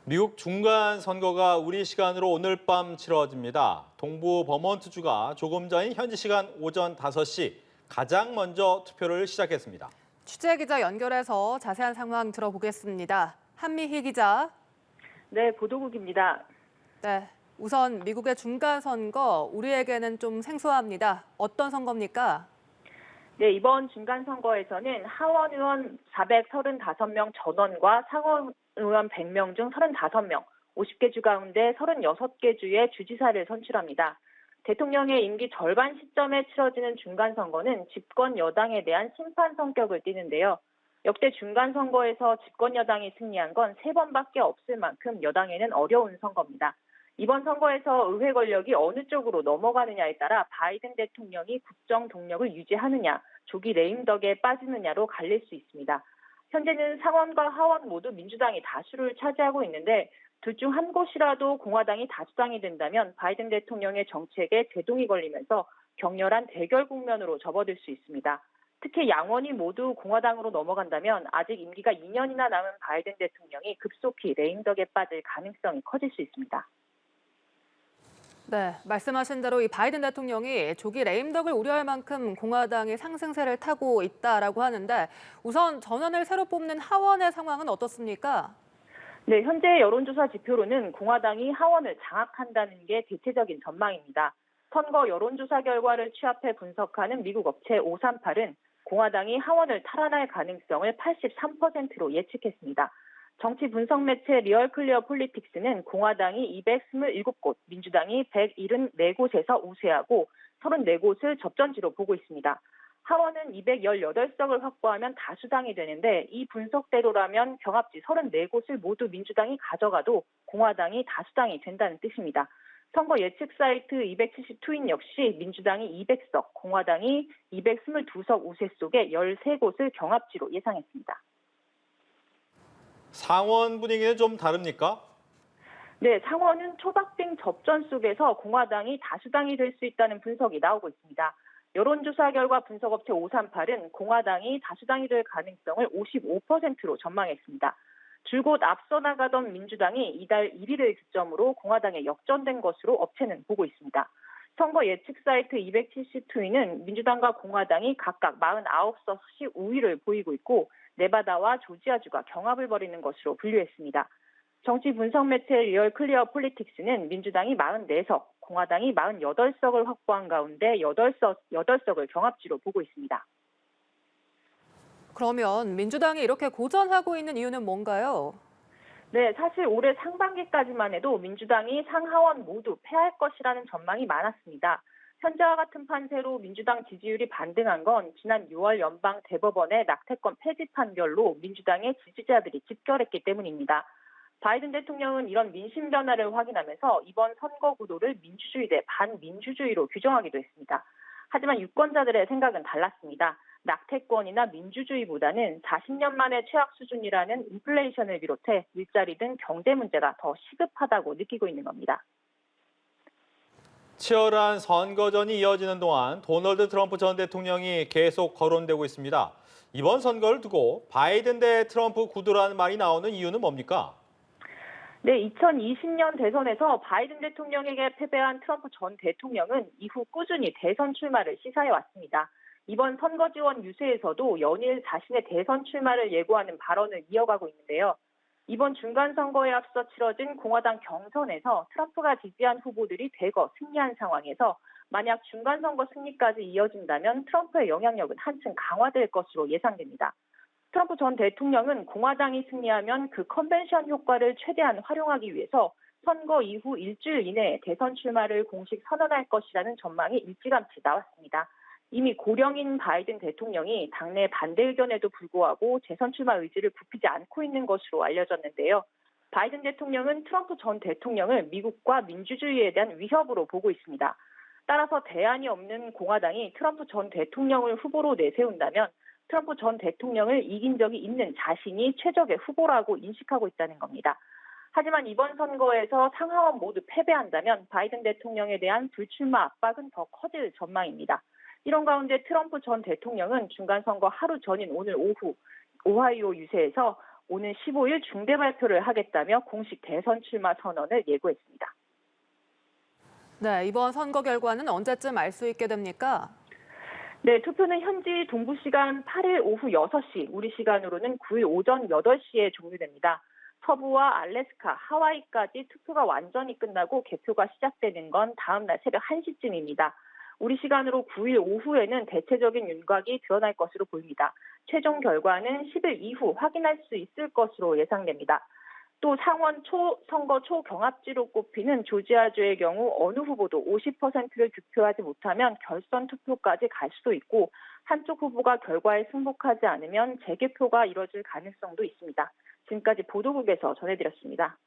미국 중간 선거가 우리 시간으로 오늘 밤 치러집니다. 동부 버몬트주가 조금 전인 현지 시간 오전 5시 가장 먼저 투표를 시작했습니다. 취재 기자 연결해서 자세한 상황 들어보겠습니다. 한미희 기자. 네, 보도국입니다. 네, 우선 미국의 중간 선거 우리에게는 좀 생소합니다. 어떤 선거입니까? 네, 이번 중간 선거에서는 하원 의원 435명 전원과 상원 의원 100명 중 35명, 50개 주 가운데 36개 주의 주지사를 선출합니다. 대통령의 임기 절반 시점에 치러지는 중간 선거는 집권 여당에 대한 심판 성격을 띠는데요. 역대 중간 선거에서 집권 여당이 승리한 건 3번밖에 없을 만큼 여당에는 어려운 선거입니다. 이번 선거에서 의회 권력이 어느 쪽으로 넘어가느냐에 따라 바이든 대통령이 국정 동력을 유지하느냐, 조기 레임덕에 빠지느냐로 갈릴 수 있습니다. 현재는 상원과 하원 모두 민주당이 다수를 차지하고 있는데 둘 중 한 곳이라도 공화당이 다수당이 된다면 바이든 대통령의 정책에 제동이 걸리면서 격렬한 대결 국면으로 접어들 수 있습니다. 특히 양원이 모두 공화당으로 넘어간다면 아직 임기가 2년이나 남은 바이든 대통령이 급속히 레임덕에 빠질 가능성이 커질 수 있습니다. 네, 말씀하신 대로 이 바이든 대통령이 조기 레임덕을 우려할 만큼 공화당이 상승세를 타고 있다라고 하는데 우선 전원을 새로 뽑는 하원의 상황은 어떻습니까? 네, 현재 여론조사 지표로는 공화당이 하원을 장악한다는 게 대체적인 전망입니다. 선거 여론조사 결과를 취합해 분석하는 미국 업체 538은 공화당이 하원을 탈환할 가능성을 83%로 예측했습니다. 정치 분석 매체 리얼클리어 폴리틱스는 공화당이 227곳, 민주당이 174곳에서 우세하고 34곳을 접전지로 보고 있습니다. 하원은 218석을 확보하면 다수당이 되는데 이 분석대로라면 경합지 34곳을 모두 민주당이 가져가도 공화당이 다수당이 된다는 뜻입니다. 선거 예측 사이트 272인 역시 민주당이 200석, 공화당이 222석 우세 속에 13곳을 경합지로 예상했습니다. 상원 분위기는 좀 다릅니까? 네, 상원은 초박빙 접전 속에서 공화당이 다수당이 될 수 있다는 분석이 나오고 있습니다. 여론조사 결과 분석업체 538은 공화당이 다수당이 될 가능성을 55%로 전망했습니다. 줄곧 앞서 나가던 민주당이 이달 1일을 기점으로 공화당에 역전된 것으로 업체는 보고 있습니다. 선거 예측 사이트 272위는 민주당과 공화당이 각각 49석씩 우위를 보이고 있고 네바다와 조지아주가 경합을 벌이는 것으로 분류했습니다. 정치 분석 매체 리얼 클리어 폴리틱스는 민주당이 44석, 공화당이 48석을 확보한 가운데 8석을 경합지로 보고 있습니다. 그러면 민주당이 이렇게 고전하고 있는 이유는 뭔가요? 네, 사실 올해 상반기까지만 해도 민주당이 상하원 모두 패할 것이라는 전망이 많았습니다. 현재와 같은 판세로 민주당 지지율이 반등한 건 지난 6월 연방 대법원의 낙태권 폐지 판결로 민주당의 지지자들이 집결했기 때문입니다. 바이든 대통령은 이런 민심 변화를 확인하면서 이번 선거 구도를 민주주의 대 반민주주의로 규정하기도 했습니다. 하지만 유권자들의 생각은 달랐습니다. 낙태권이나 민주주의보다는 40년 만의 최악 수준이라는 인플레이션을 비롯해 일자리 등 경제 문제가 더 시급하다고 느끼고 있는 겁니다. 치열한 선거전이 이어지는 동안 도널드 트럼프 전 대통령이 계속 거론되고 있습니다. 이번 선거를 두고 바이든 대 트럼프 구도라는 말이 나오는 이유는 뭡니까? 네, 2020년 대선에서 바이든 대통령에게 패배한 트럼프 전 대통령은 이후 꾸준히 대선 출마를 시사해 왔습니다. 이번 선거 지원 유세에서도 연일 자신의 대선 출마를 예고하는 발언을 이어가고 있는데요. 이번 중간 선거에 앞서 치러진 공화당 경선에서 트럼프가 지지한 후보들이 대거 승리한 상황에서 만약 중간 선거 승리까지 이어진다면 트럼프의 영향력은 한층 강화될 것으로 예상됩니다. 트럼프 전 대통령은 공화당이 승리하면 그 컨벤션 효과를 최대한 활용하기 위해서 선거 이후 일주일 이내에 대선 출마를 공식 선언할 것이라는 전망이 일찌감치 나왔습니다. 이미 고령인 바이든 대통령이 당내 반대 의견에도 불구하고 재선 출마 의지를 굽히지 않고 있는 것으로 알려졌는데요. 바이든 대통령은 트럼프 전 대통령을 미국과 민주주의에 대한 위협으로 보고 있습니다. 따라서 대안이 없는 공화당이 트럼프 전 대통령을 후보로 내세운다면 트럼프 전 대통령을 이긴 적이 있는 자신이 최적의 후보라고 인식하고 있다는 겁니다. 하지만 이번 선거에서 상하원 모두 패배한다면 바이든 대통령에 대한 불출마 압박은 더 커질 전망입니다. 이런 가운데 트럼프 전 대통령은 중간선거 하루 전인 오늘 오후 오하이오 유세에서 오는 15일 중대 발표를 하겠다며 공식 대선 출마 선언을 예고했습니다. 네, 이번 선거 결과는 언제쯤 알 수 있게 됩니까? 네, 투표는 현지 동부 시간 8일 오후 6시, 우리 시간으로는 9일 오전 8시에 종료됩니다. 서부와 알래스카, 하와이까지 투표가 완전히 끝나고 개표가 시작되는 건 다음 날 새벽 1시쯤입니다. 우리 시간으로 9일 오후에는 대체적인 윤곽이 드러날 것으로 보입니다. 최종 결과는 10일 이후 확인할 수 있을 것으로 예상됩니다. 또 상원 선거 초경합지로 꼽히는 조지아주의 경우 어느 후보도 50%를 득표하지 못하면 결선 투표까지 갈 수도 있고 한쪽 후보가 결과에 승복하지 않으면 재개표가 이뤄질 가능성도 있습니다. 지금까지 보도국에서 전해드렸습니다.